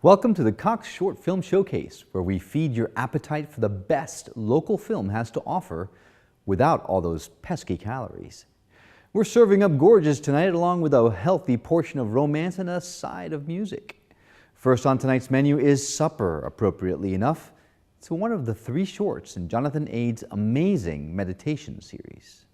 Welcome to the Cox Short Film Showcase, where we feed your appetite for the best local film has to offer without all those pesky calories. We're serving up gorgeous tonight along with a healthy portion of romance and a side of music. First on tonight's menu is Supper, appropriately enough. It's one of the 3 shorts in Jonathan Ade's amazing meditation series.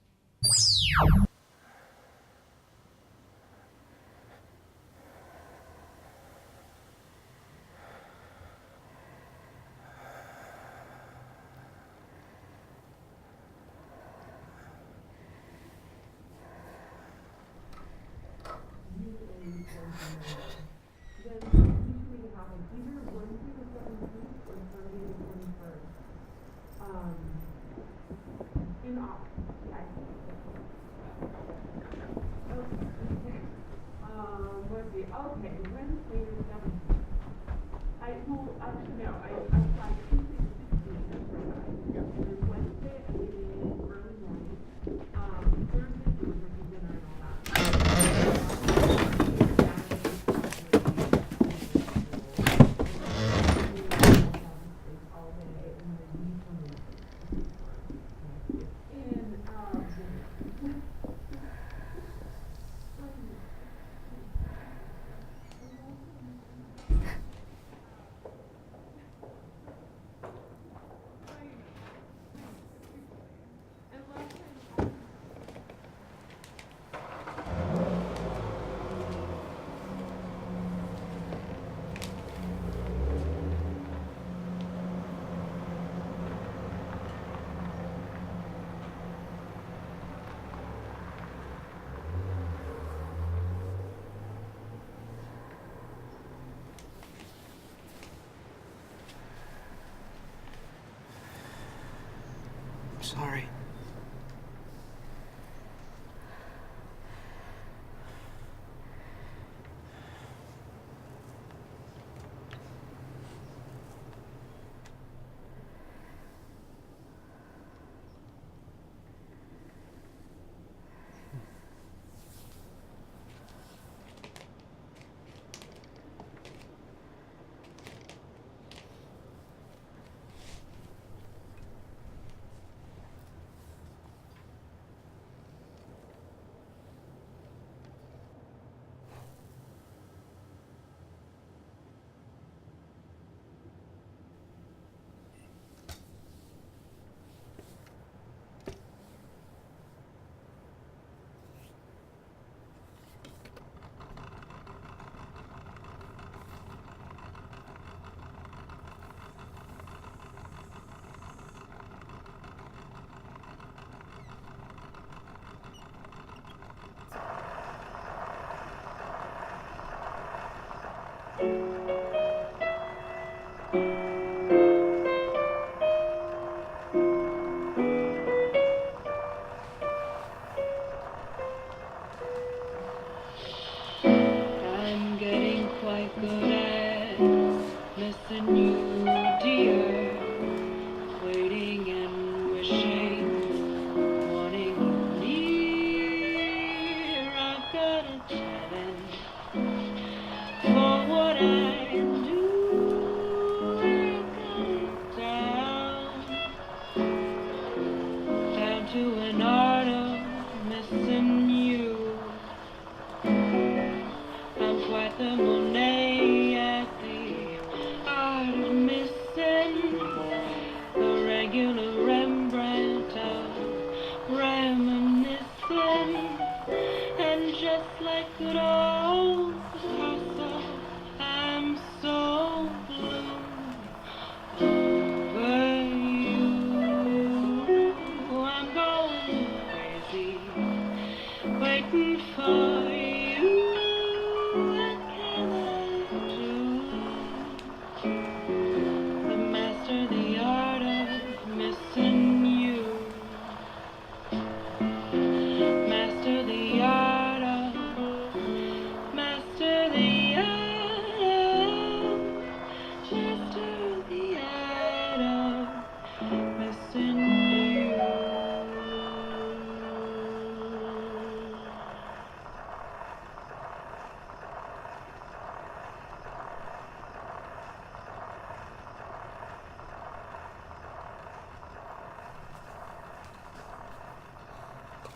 Sorry.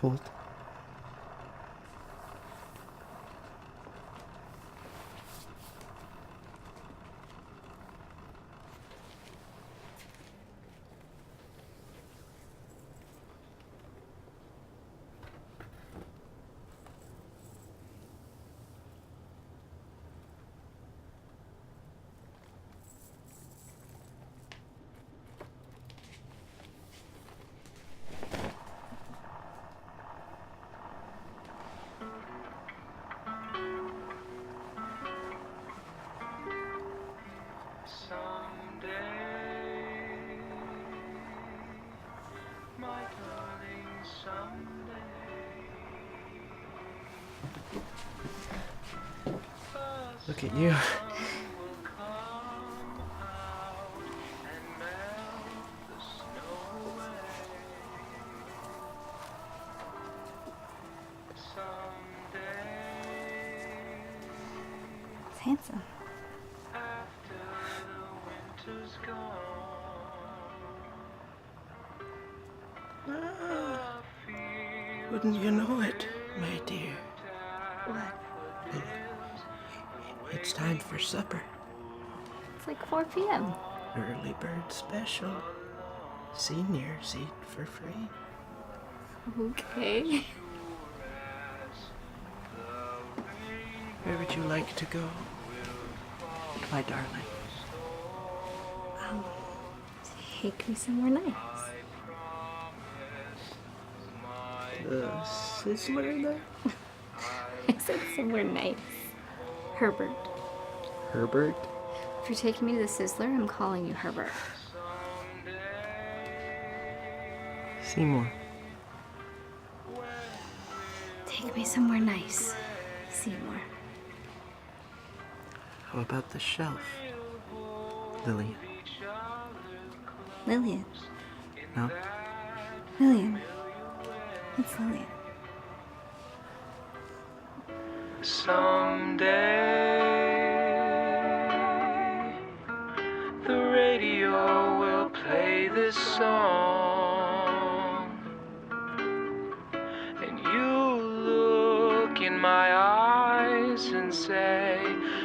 Hold. Look at you. It's handsome. Wouldn't you know it, my dear? What? It's time for supper. It's like 4 p.m. Early bird special. Seniors eat for free. Okay. Where would you like to go, my darling? Take me somewhere nice. The Sizzler there? I said somewhere nice. Herbert. Herbert? If you're taking me to the Sizzler, I'm calling you Herbert. Seymour. Take me somewhere nice, Seymour. How about the shelf, Lillian? Lillian. No? Lillian. It's Lillian. Someday the radio will play this song, and you'll look in my eyes and say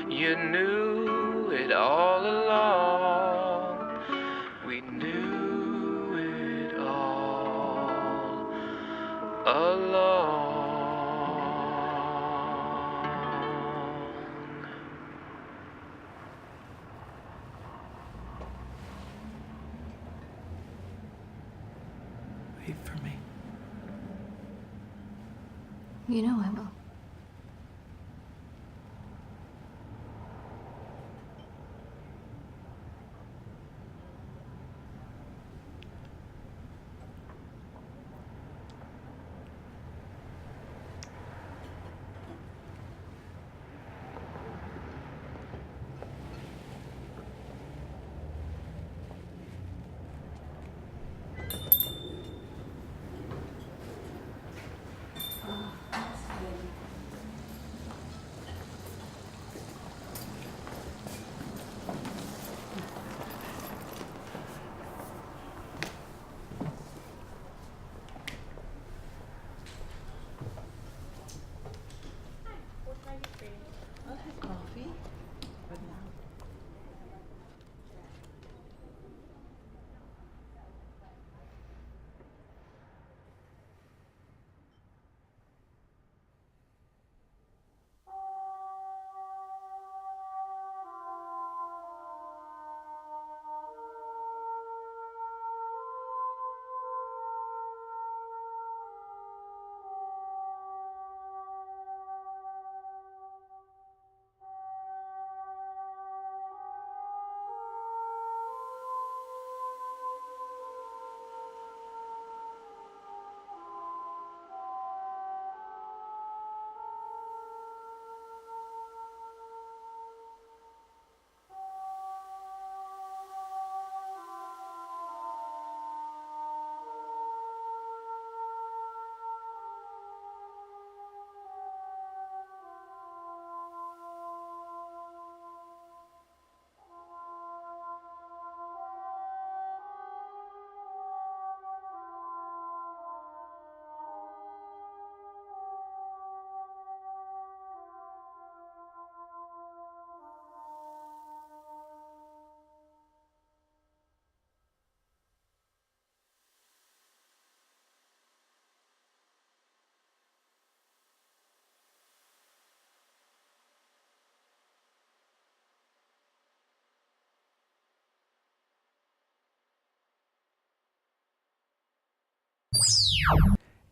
you knew it all along. We knew it all along. Wait for me. You know I will.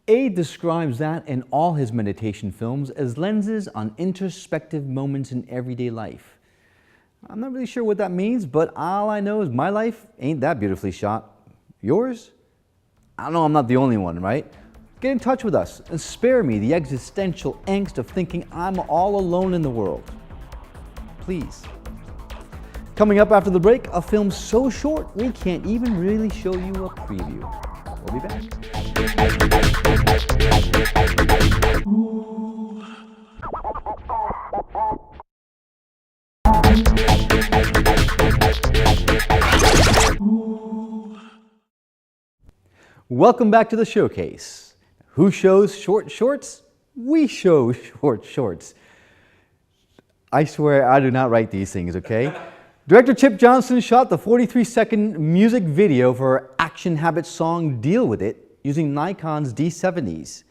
Ade describes that and all his meditation films as lenses on introspective moments in everyday life. I'm not really sure what that means, but all I know is my life ain't that beautifully shot. Yours? I know I'm not the only one, right? Get in touch with us and spare me the existential angst of thinking I'm all alone in the world. Please. Coming up after the break, a film so short we can't even really show you a preview. We'll be back. Welcome back to the showcase. Who shows short shorts? We show short shorts. I swear I do not write these things, okay? Director Chip Johnson shot the 43-second music video for our Action Habits song Deal With It using Nikon's D70s.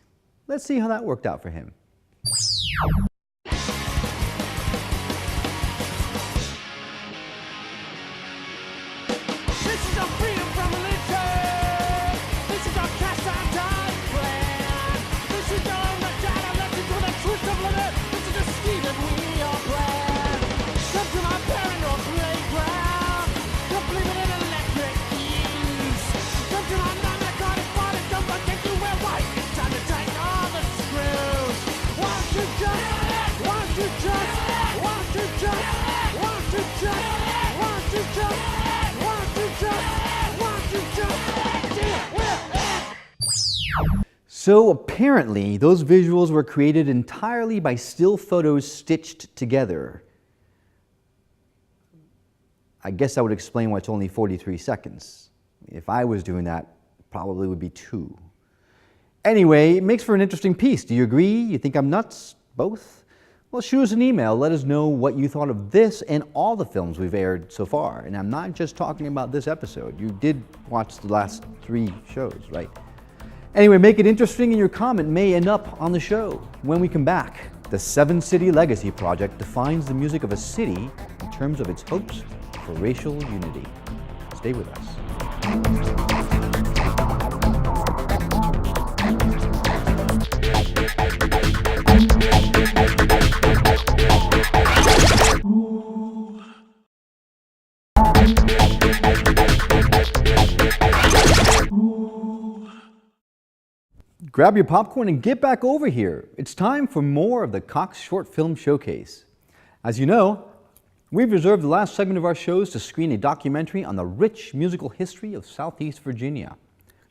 Let's see how that worked out for him. So apparently, those visuals were created entirely by still photos stitched together. I guess that would explain why it's only 43 seconds. If I was doing that, probably would be 2. Anyway, it makes for an interesting piece. Do you agree? You think I'm nuts? Both? Well, shoot us an email. Let us know what you thought of this and all the films we've aired so far. And I'm not just talking about this episode. You did watch the last 3 shows, right? Anyway, make it interesting and your comment may end up on the show. When we come back, the 7-City Legacy Project defines the music of a city in terms of its hopes for racial unity. Stay with us. Grab your popcorn and get back over here. It's time for more of the Cox Short Film Showcase. As you know, we've reserved the last segment of our shows to screen a documentary on the rich musical history of Southeast Virginia.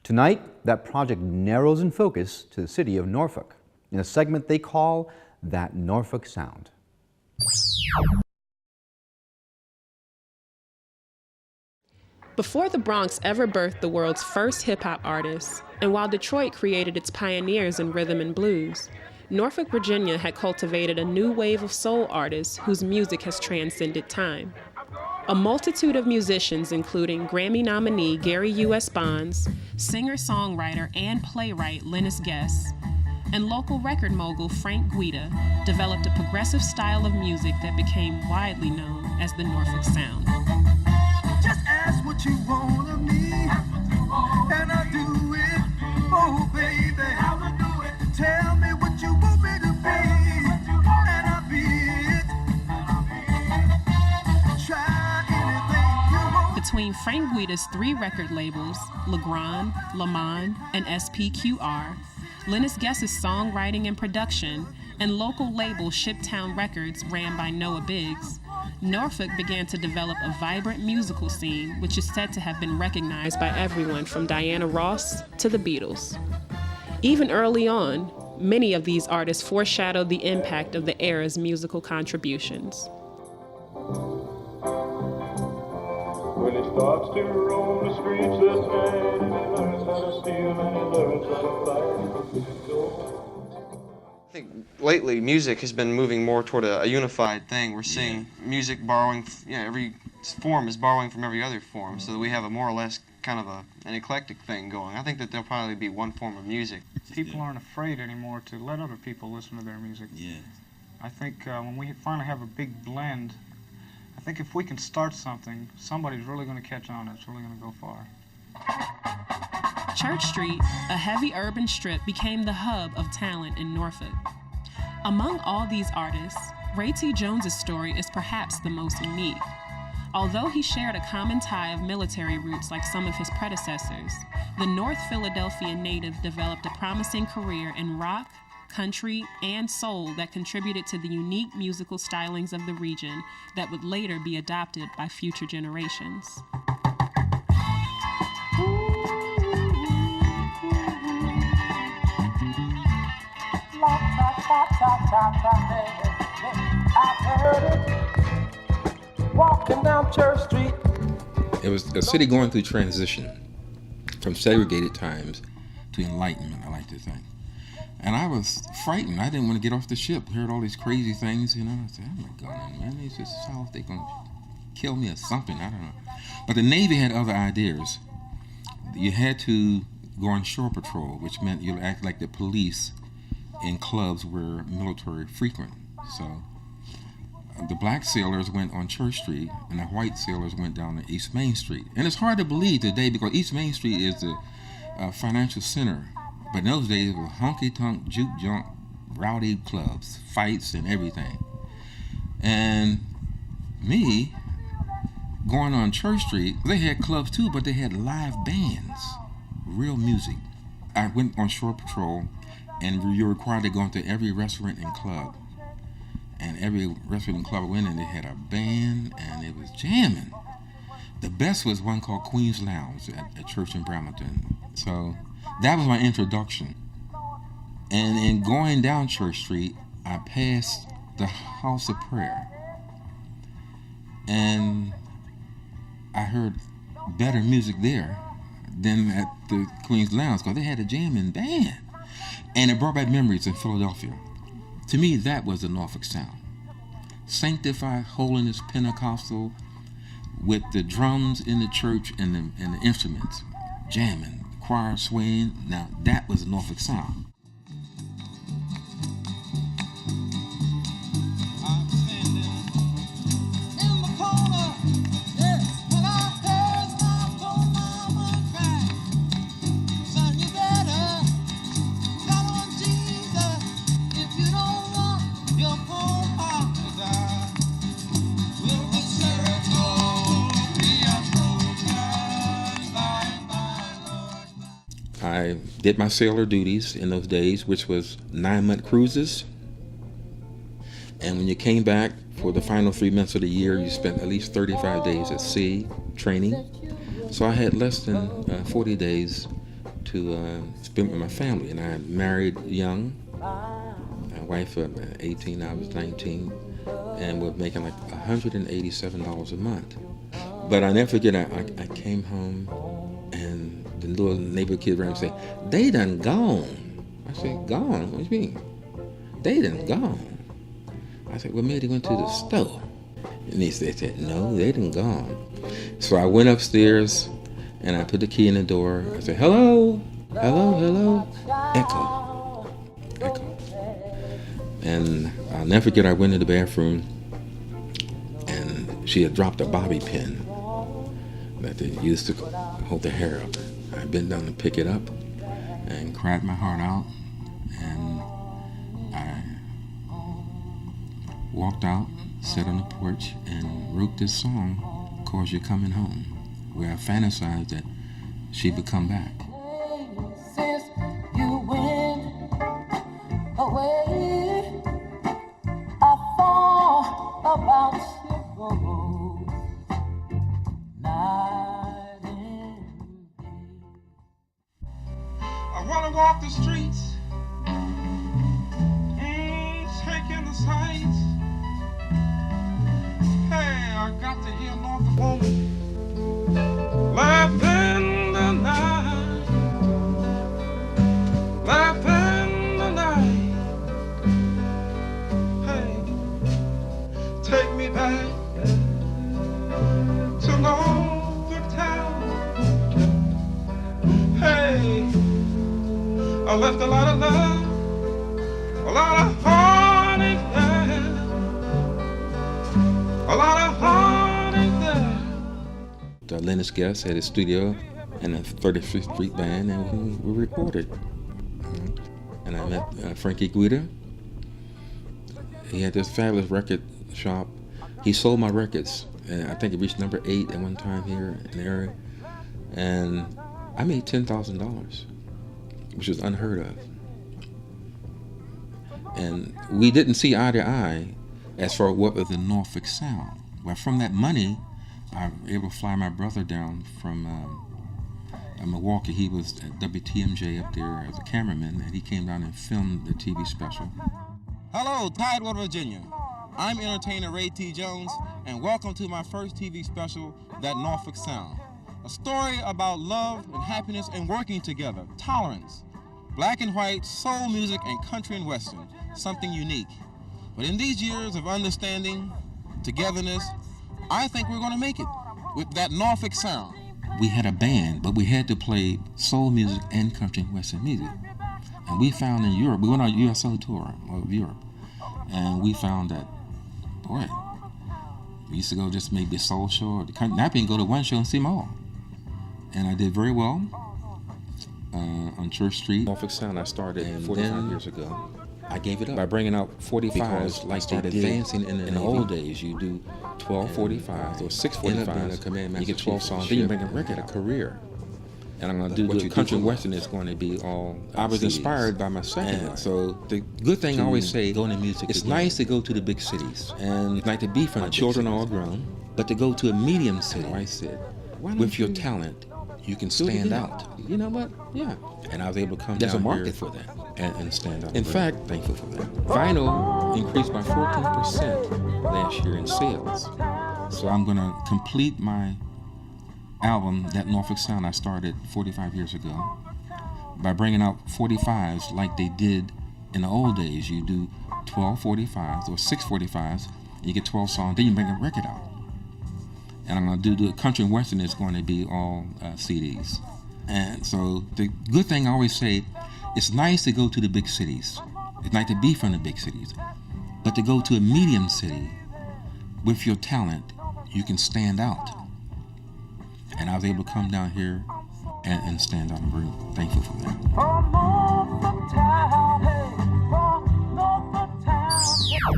Tonight, that project narrows in focus to the city of Norfolk in a segment they call That Norfolk Sound. Before the Bronx ever birthed the world's first hip-hop artists, and while Detroit created its pioneers in rhythm and blues, Norfolk, Virginia had cultivated a new wave of soul artists whose music has transcended time. A multitude of musicians, including Grammy nominee Gary U.S. Bonds, singer-songwriter and playwright Linus Guess, and local record mogul Frank Guida, developed a progressive style of music that became widely known as the Norfolk Sound. Just ask what you want of me, and I'll do it. Oh, baby, I will do it. Tell me what you want me to be, and I'll be it. Try anything you want. Between Frank Guida's 3 record labels, Legrand, Lamond, and SPQR, Linus Guess's songwriting and production, and local label Shiptown Records ran by Noah Biggs, Norfolk began to develop a vibrant musical scene which is said to have been recognized by everyone from Diana Ross to the Beatles. Even early on, many of these artists foreshadowed the impact of the era's musical contributions. When he starts to roam the streets at night, and he learns how to steal and he learns how to fight. I think lately music has been moving more toward a unified thing. We're seeing music borrowing, every form is borrowing from every other form, so that we have a more or less kind of an eclectic thing going. I think that there'll probably be one form of music. People aren't afraid anymore to let other people listen to their music. Yeah. I think when we finally have a big blend, I think if we can start something, somebody's really going to catch on. It's really going to go far. Church Street, a heavy urban strip, became the hub of talent in Norfolk. Among all these artists, Ray T. Jones's story is perhaps the most unique. Although he shared a common tie of military roots like some of his predecessors, the North Philadelphia native developed a promising career in rock, country, and soul that contributed to the unique musical stylings of the region that would later be adopted by future generations. Walking down Church Street. It was a city going through transition from segregated times to enlightenment, I like to think. And I was frightened. I didn't want to get off the ship. Heard all these crazy things, you know. I said, I'm not going in, man. It's just South. They're going to kill me or something. I don't know. But the Navy had other ideas. You had to go on shore patrol, which meant you'd act like the police in clubs where military frequent. So the black sailors went on Church Street, and the white sailors went down to East Main Street. And it's hard to believe today because East Main Street is the financial center. But in those days, it was honky-tonk, juke-junk, rowdy clubs, fights, and everything. And me, going on Church Street, they had clubs too, but they had live bands, real music. I went on shore patrol, and you're required to go into every restaurant and club. And every restaurant and club I went in, they had a band, and it was jamming. The best was one called Queen's Lounge at Church in Bremerton. So that was my introduction. And in going down Church Street, I passed the House of Prayer. And I heard better music there than at the Queen's Lounge because they had a jamming band. And it brought back memories in Philadelphia. To me, that was the Norfolk Sound. Sanctified, holiness, Pentecostal, with the drums in the church and the instruments, jamming, choir swaying. Now, that was the Norfolk Sound. I did my sailor duties in those days, which was 9-month cruises. And when you came back for the final 3 months of the year, you spent at least 35 days at sea training. So I had less than 40 days to spend with my family. And I married young, my wife was 18, I was 19, and we're making like $187 a month. But I never forget, I came home and the little neighbor kid ran and said, "They done gone." I said, "Gone? What do you mean?" "They done gone." I said, "Well, maybe they went to the store." And they said, "No, they done gone." So I went upstairs and I put the key in the door. I said, "Hello, hello, hello." Echo, echo. And I'll never forget, I went to the bathroom and she had dropped a bobby pin that they used to hold the hair up. I bent down to pick it up and cried my heart out, and I walked out, sat on the porch, and wrote this song, "'Cause You're Coming Home," where I fantasized that she would come back. Since you went away, I thought about you night and day. I wanna walk the streets, taking the sights. Hey, I got to hear Norfolk woman laugh in the night, laugh in the night. Hey, take me back to Norfolk town. Hey, I left a lot of love, a lot of heartache there, a lot of heartache there. Lennox Guest at his studio, in the 35th Street Band, and we recorded. And I met Frankie Guida. He had this fabulous record shop. He sold my records, and I think it reached number 8 at one time here in the area. And I made $10,000, which was unheard of. And we didn't see eye to eye as far as what was the Norfolk Sound. Well, from that money, I was able to fly my brother down from Milwaukee. He was at WTMJ up there as a cameraman, and he came down and filmed the TV special. Hello, Tidewater, Virginia. I'm entertainer Ray T. Jones, and welcome to my first TV special, That Norfolk Sound. A story about love and happiness and working together, tolerance, black and white, soul music, and country and western, something unique. But in these years of understanding, togetherness, I think we're going to make it with That Norfolk Sound. We had a band, but we had to play soul music and country and western music. And we found in Europe, we went on a USO tour of Europe, and we found that, boy, we used to go just maybe a soul show or the country. Now I can go to one show and see them all. And I did very well on Church Street. Norfolk Sound I started 45 years ago. I gave it up by bringing out 45s like they did advancing in the old days. You do 12 45s or 6 45s. You get 12 songs. Then you make a record, a career. And I'm going to do the country and western is going to be all. I was inspired by my second one. So the good thing I always say, going to music. It's nice to go to the big cities and like to be from. My children are all grown, but to go to a medium city. I said, with your talent, you can stand out. You know what? Yeah. And I was able to come down here. There's a market for that. And stand out. In fact, thankful for that. Vinyl increased by 14% last year in sales. So I'm going to complete my album, That Norfolk Sound, I started 45 years ago, by bringing out 45s like they did in the old days. You do 12 45s or 6 45s, and you get 12 songs, then you bring a record out. And I'm going to do the country and western is going to be all CDs. And so the good thing I always say, it's nice to go to the big cities. It's nice to be from the big cities. But to go to a medium city, with your talent, you can stand out. And I was able to come down here and stand out. I'm very thankful for that.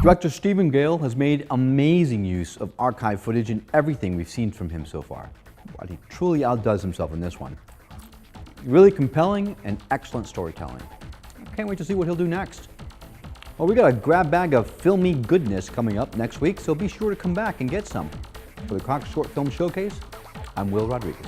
Director Stephen Gale has made amazing use of archive footage in everything we've seen from him so far. But he truly outdoes himself in this one. Really compelling and excellent storytelling. Can't wait to see what he'll do next. Well, we got a grab bag of filmy goodness coming up next week, so be sure to come back and get some. For the Cox Short Film Showcase, I'm Will Rodriguez.